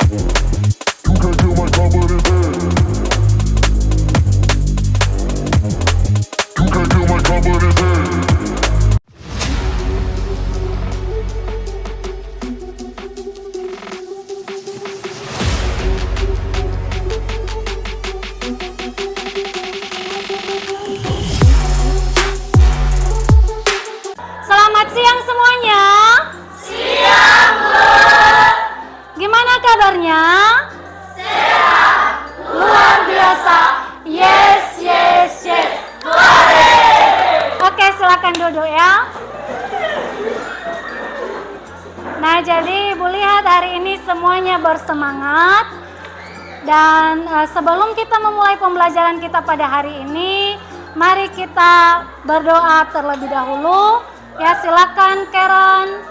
You can't kill my confidence. You can't kill my confidence. Selamat siang semuanya. Siang, Bu. Gimana kabarnya? Sehat. Luar biasa. Yes, yes, yes. Oke, silakan duduk ya. Nah, jadi Ibu lihat hari ini semuanya bersemangat. Dan sebelum kita memulai pembelajaran kita pada hari ini, mari kita berdoa terlebih dahulu. Ya, silakan Karen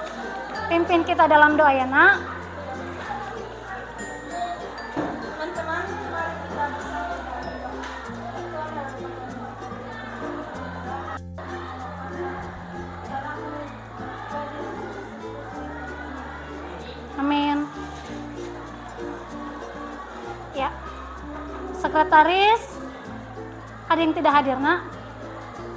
pimpin kita dalam doa ya, Nak. Teman-teman, mari kita bersama. Amin. Ya. Sekretaris, ada yang tidak hadir, Nak?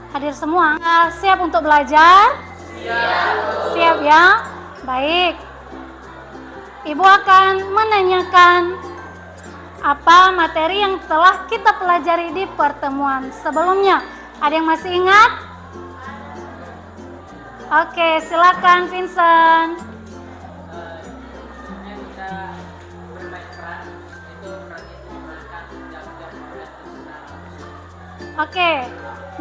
Hadir semua. Siap untuk belajar? Siap. Siap ya? Baik. Ibu akan menanyakan apa materi yang telah kita pelajari di pertemuan sebelumnya. Ada yang masih ingat? Oke, silakan Vincent. Oke,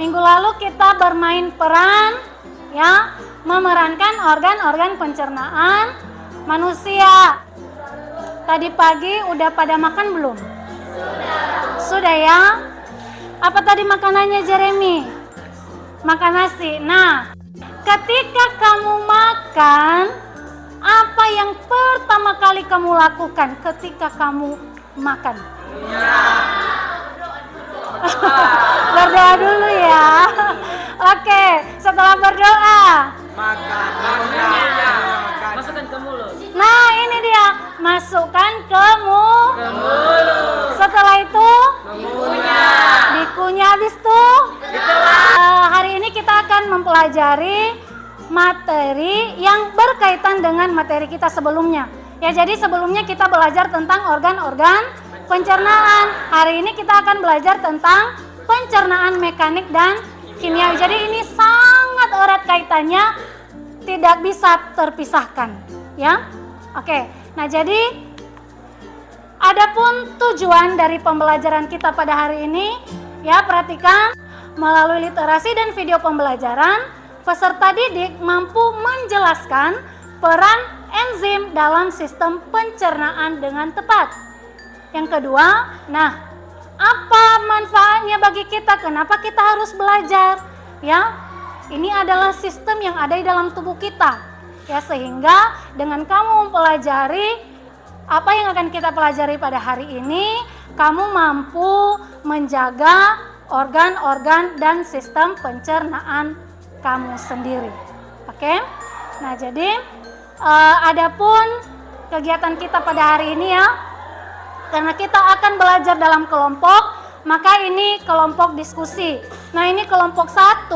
minggu lalu kita bermain peran, ya, memerankan organ-organ pencernaan manusia. Tadi pagi udah pada makan belum? Sudah ya? Apa tadi makanannya Jeremy? Makan nasi. Nah, ketika kamu makan, apa yang pertama kali kamu lakukan ketika kamu makan? Berdoa dulu ya. Oke, setelah berdoa Masukkan ke mulut. nah ini dia, masukkan ke mulut. Setelah itu dikunyah, habis itu hari ini kita akan mempelajari materi yang berkaitan dengan materi kita sebelumnya. Ya, jadi sebelumnya kita belajar tentang organ-organ pencernaan. Hari ini kita akan belajar tentang pencernaan mekanik dan kimia. Jadi ini sangat erat kaitannya, tidak bisa terpisahkan, ya. Oke. Nah, jadi adapun tujuan dari pembelajaran kita pada hari ini, ya, perhatikan, melalui literasi dan video pembelajaran, peserta didik mampu menjelaskan peran enzim dalam sistem pencernaan dengan tepat. Yang kedua, nah, apa manfaatnya bagi kita? Kenapa kita harus belajar? Ya, ini adalah sistem yang ada di dalam tubuh kita. Ya, sehingga dengan kamu mempelajari apa yang akan kita pelajari pada hari ini, kamu mampu menjaga organ-organ dan sistem pencernaan kamu sendiri. Oke? Nah, jadi adapun kegiatan kita pada hari ini ya, karena kita akan belajar dalam kelompok, maka ini kelompok diskusi. Nah, ini kelompok 1,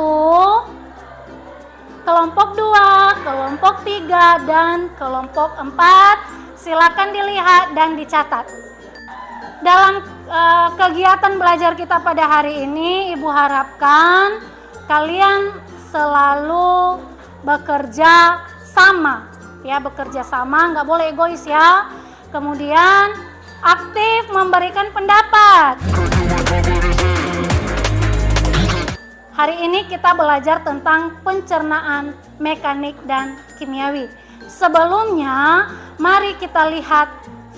kelompok 2, kelompok 3, dan kelompok 4. Silakan dilihat dan dicatat. Dalam kegiatan belajar kita pada hari ini, Ibu harapkan kalian selalu bekerja sama. Ya, bekerja sama, nggak boleh egois ya. Kemudian aktif memberikan pendapat. Hari ini kita belajar tentang pencernaan mekanik dan kimiawi. Sebelumnya, mari kita lihat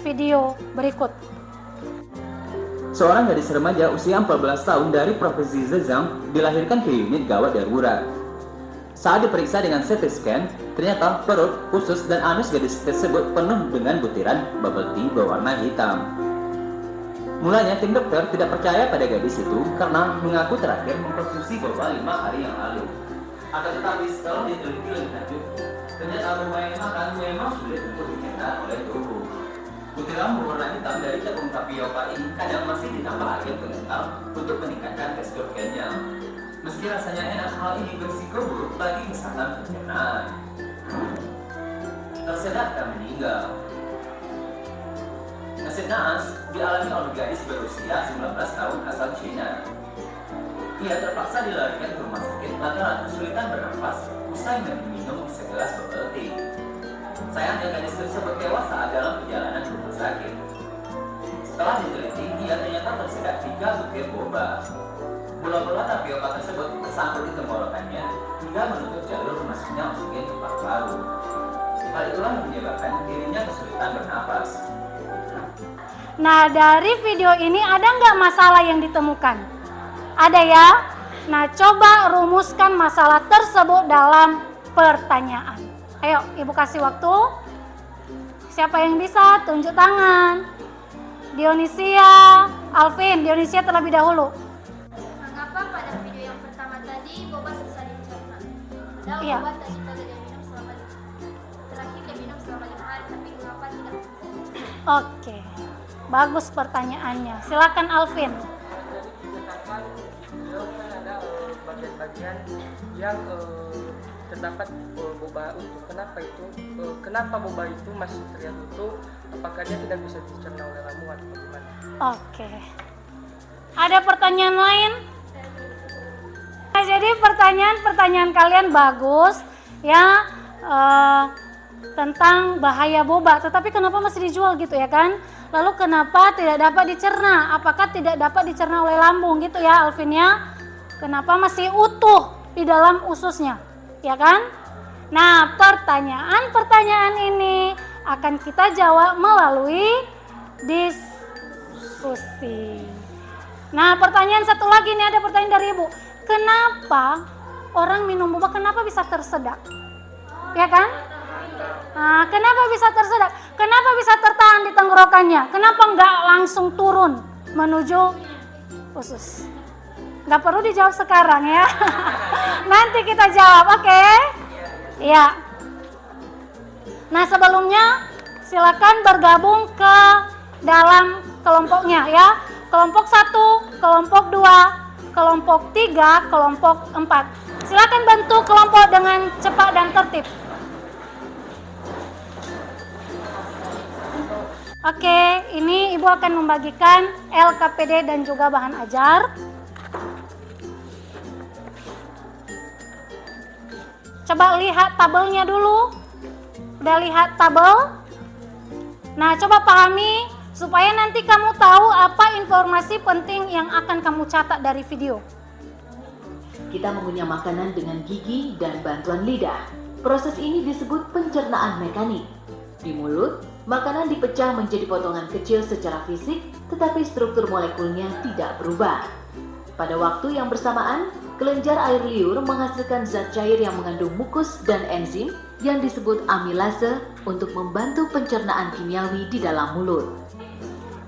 video berikut. Seorang gadis remaja usia 14 tahun dari Provinsi Zhejiang dilahirkan ke unit gawat darurat. Saat diperiksa dengan CT scan, ternyata perut, usus, dan anus gadis tersebut penuh dengan butiran bubble tea berwarna hitam. Mulanya tim dokter tidak percaya pada gadis itu karena mengaku terakhir mengkonsumsi boba 5 hari yang lalu. Akan tetapi setelah diteliti lebih lanjut, ternyata bermain makan memang sulit untuk dicerna oleh tubuh. Siram berwarna hitam dari tepung tapioka ini kadang masih ditambah agen pengental untuk meningkatkan tekstur kenyal. Meski rasanya enak, hal ini berisiko buruk bagi kesehatan pencernaan. Tersedak dan meninggal. Nasib naas dialami oleh gadis berusia 19 tahun asal China. Ia terpaksa dilarikan ke rumah sakit lantaran kesulitan bernafas usai meminum segelas bubble tea. Sayangnya gadis tersebut tewas saat dalam perjalanan ke rumah sakit. Setelah diteliti, ia ternyata tersedak 3 butir boba. Bola-bola tapioka tersebut tersangkut di tenggorokannya hingga menutup jalur masuknya oksigen ke paru-paru. Hal itulah yang menyebabkan dirinya kesulitan bernafas. Nah, dari video ini ada nggak masalah yang ditemukan? Ada ya? Nah, coba rumuskan masalah tersebut dalam pertanyaan. Ayo, Ibu kasih waktu. Siapa yang bisa? Tunjuk tangan. Dionisia, Alvin, Dionisia terlebih dahulu. Mengapa pada video yang pertama tadi boba susah dicerna? Padahal Iya. boba tadi diminum selama terakhir diminum selama 5 hari, tapi mengapa tidak bisa dicerna? Oke, bagus pertanyaannya. Silakan Alvin. Dikatakan beliau kan ada bagian-bagian yang terdapat boba utuh. Kenapa boba itu masih terlihat utuh? Apakah dia tidak bisa dicerna oleh lambung atau bagaimana? Oke. Ada pertanyaan lain? Nah, jadi pertanyaan kalian bagus ya, tentang bahaya boba. Tetapi kenapa masih dijual gitu ya kan? Lalu kenapa tidak dapat dicerna? Apakah tidak dapat dicerna oleh lambung gitu ya Alvin ya? Kenapa masih utuh di dalam ususnya? Ya kan? Nah, pertanyaan ini akan kita jawab melalui diskusi. Nah, pertanyaan satu lagi nih, ada pertanyaan dari Ibu. Kenapa orang minum boba kenapa bisa tersedak? Ya kan? Nah, kenapa bisa tersedak? Kenapa bisa tertahan di tenggorokannya? Kenapa nggak langsung turun menuju usus? Nggak perlu dijawab sekarang ya. Nanti kita jawab, oke? Iya. Nah, sebelumnya silakan bergabung ke dalam kelompoknya ya. Kelompok 1, kelompok 2, kelompok 3, kelompok 4. Silakan bantu kelompok dengan cepat dan tertib. Oke, ini Ibu akan membagikan LKPD dan juga bahan ajar. Coba lihat tabelnya dulu. Udah lihat tabel? Nah, coba pahami supaya nanti kamu tahu apa informasi penting yang akan kamu catat dari video. Kita mengunyah makanan dengan gigi dan bantuan lidah. Proses ini disebut pencernaan mekanik. Di mulut, makanan dipecah menjadi potongan kecil secara fisik, tetapi struktur molekulnya tidak berubah. Pada waktu yang bersamaan, kelenjar air liur menghasilkan zat cair yang mengandung mukus dan enzim yang disebut amilase untuk membantu pencernaan kimiawi di dalam mulut.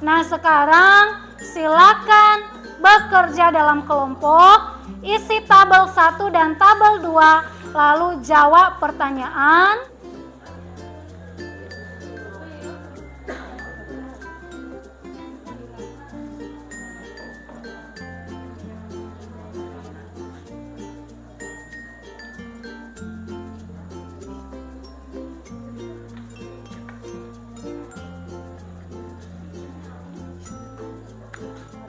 Nah, sekarang silakan bekerja dalam kelompok, isi tabel 1 dan tabel 2, lalu jawab pertanyaan.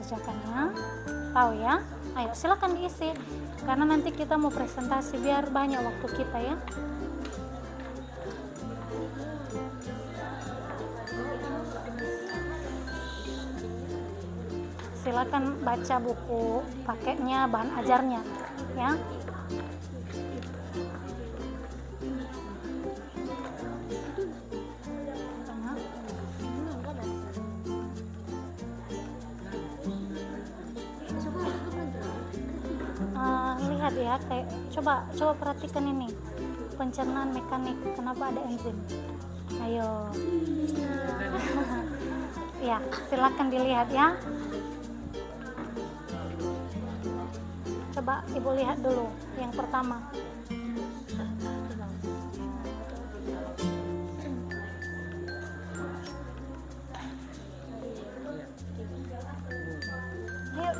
Kerjakannya, tahu ya? Ayo silakan diisi, karena nanti kita mau presentasi biar banyak waktu kita ya. Silakan baca buku paketnya, bahan ajarnya ya. Lihat ya, kayak coba perhatikan ini pencernaan mekanik, kenapa ada enzim. Ayo ya, silakan dilihat ya. Coba Ibu lihat dulu yang pertama.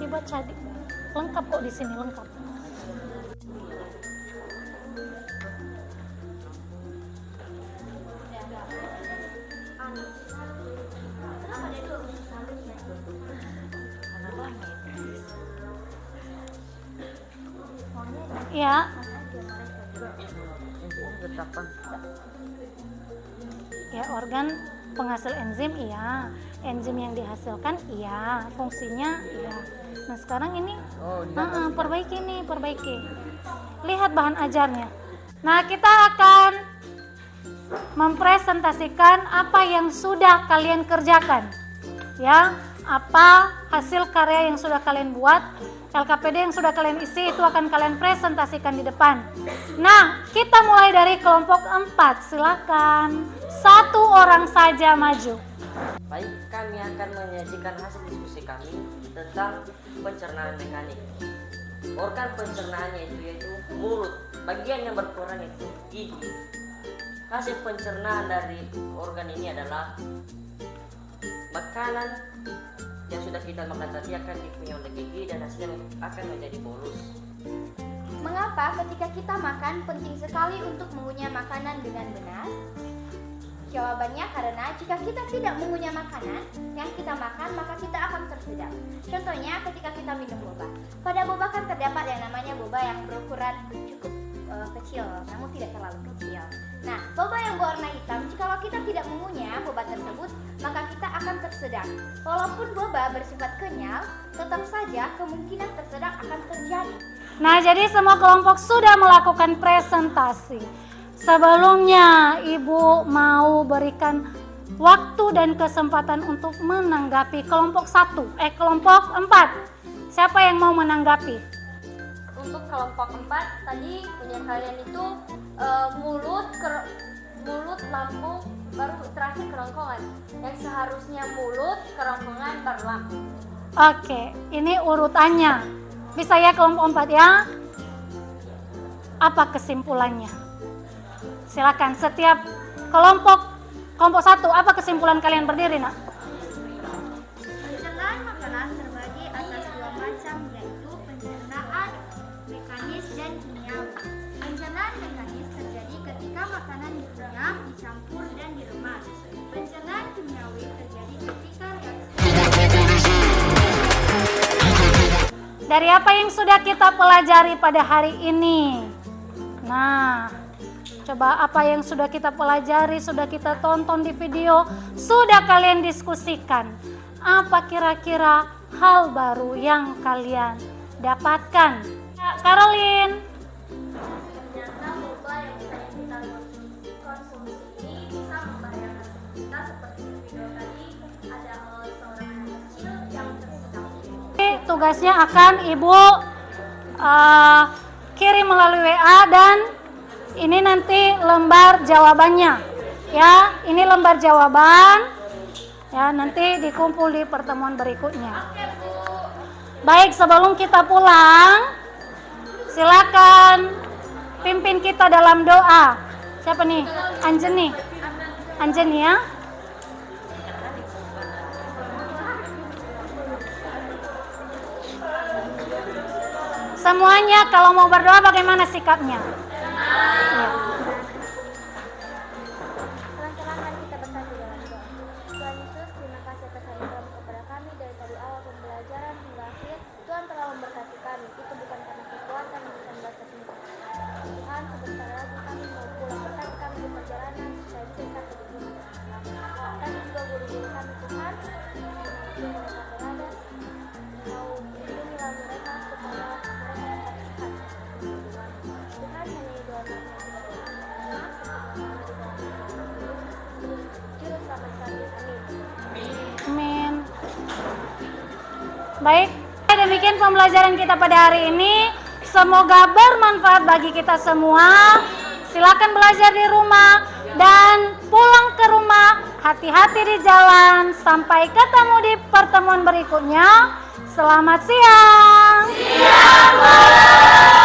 dibaca lengkap kok di sini lengkap. Ya. Ya, organ penghasil enzim iya, enzim yang dihasilkan iya, fungsinya iya. Nah sekarang ini perbaiki nih, perbaiki. Lihat bahan ajarnya. Nah kita akan mempresentasikan apa yang sudah kalian kerjakan, ya, apa hasil karya yang sudah kalian buat. LKPD yang sudah kalian isi itu akan kalian presentasikan di depan. Nah, kita mulai dari kelompok 4. Silakan. 1 orang saja maju. Baik, kami akan menyajikan hasil diskusi kami tentang pencernaan mekanik. Organ pencernaannya itu yaitu mulut. Bagian yang berkurang itu gigi. Hasil pencernaan dari organ ini adalah makanan yang sudah kita makan tadi akan dipunyai oleh gigi dan hasilnya akan menjadi bolus. Mengapa ketika kita makan penting sekali untuk mengunyah makanan dengan benar? Jawabannya karena jika kita tidak mengunyah makanan yang kita makan, maka kita akan tersedak. Contohnya ketika kita minum boba. Pada boba kan terdapat yang namanya boba yang berukuran cukup kecil, namun tidak terlalu kecil. Nah, boba yang berwarna hitam, jikalau kita tidak mengunyah boba tersebut, maka kita akan tersedak. Walaupun boba bersifat kenyal, tetap saja kemungkinan tersedak akan terjadi. Nah, jadi semua kelompok sudah melakukan presentasi. Sebelumnya, Ibu mau berikan waktu dan kesempatan untuk menanggapi kelompok 4. Siapa yang mau menanggapi? Untuk kelompok 4 tadi punya kalian itu mulut, lambung, baru terakhir kerongkongan. Yang seharusnya mulut, kerongkongan, baru lambung. Oke, ini urutannya. Bisa ya kelompok 4 ya? Apa kesimpulannya? Silakan setiap kelompok 1, apa kesimpulan kalian berdiri, Nak? Pencernaan makanan terbagi atas 2 macam, yaitu pencernaan mekanis dan kimiawi. Pencernaan mekanis terjadi ketika makanan dikunyah, dicampur, dan diremas. Pencernaan kimiawi terjadi ketika Dari apa yang sudah kita pelajari pada hari ini? Nah, coba apa yang sudah kita pelajari, sudah kita tonton di video, sudah kalian diskusikan. Apa kira-kira hal baru yang kalian dapatkan? Caroline. ternyata boba yang sering kita konsumsi ini bisa membahayakan kita, seperti di video tadi ada seorang anak kecil yang tersedak. Tugasnya akan Ibu kirim melalui WA dan ini nanti lembar jawabannya. Ya, ini lembar jawaban. Ya, nanti dikumpul di pertemuan berikutnya. Baik, sebelum kita pulang, silakan pimpin kita dalam doa. Siapa nih? Anjeni. Anjeni ya. Semuanya kalau mau berdoa bagaimana sikapnya? Ya. Pelan-pelan mari kita bersatu dalam doa. Tuhan Yesus, terima kasih atas anugerah kepada kami dari awal pembelajaran hingga akhir. Tuhan telah memberkati kami. Itu bukan karena kekuatan, bukan batas sendiri. Tuhan, sebentar lagi kami mau pulang. Berkati kami di perjalanan supaya bisa sampai di rumah dengan selamat. Kami juga guru-guru kami, Tuhan, yang mereka berada, mau lindungilah mereka supaya mereka tetap sehat. Tuhan, hanya doa kami yang kita Juru selamat kami, amin. Amin. Baik, demikian pembelajaran kita pada hari ini. Semoga bermanfaat bagi kita semua. Silakan belajar di rumah dan pulang ke rumah. Hati-hati di jalan. Sampai ketemu di pertemuan berikutnya. Selamat siang. Siang.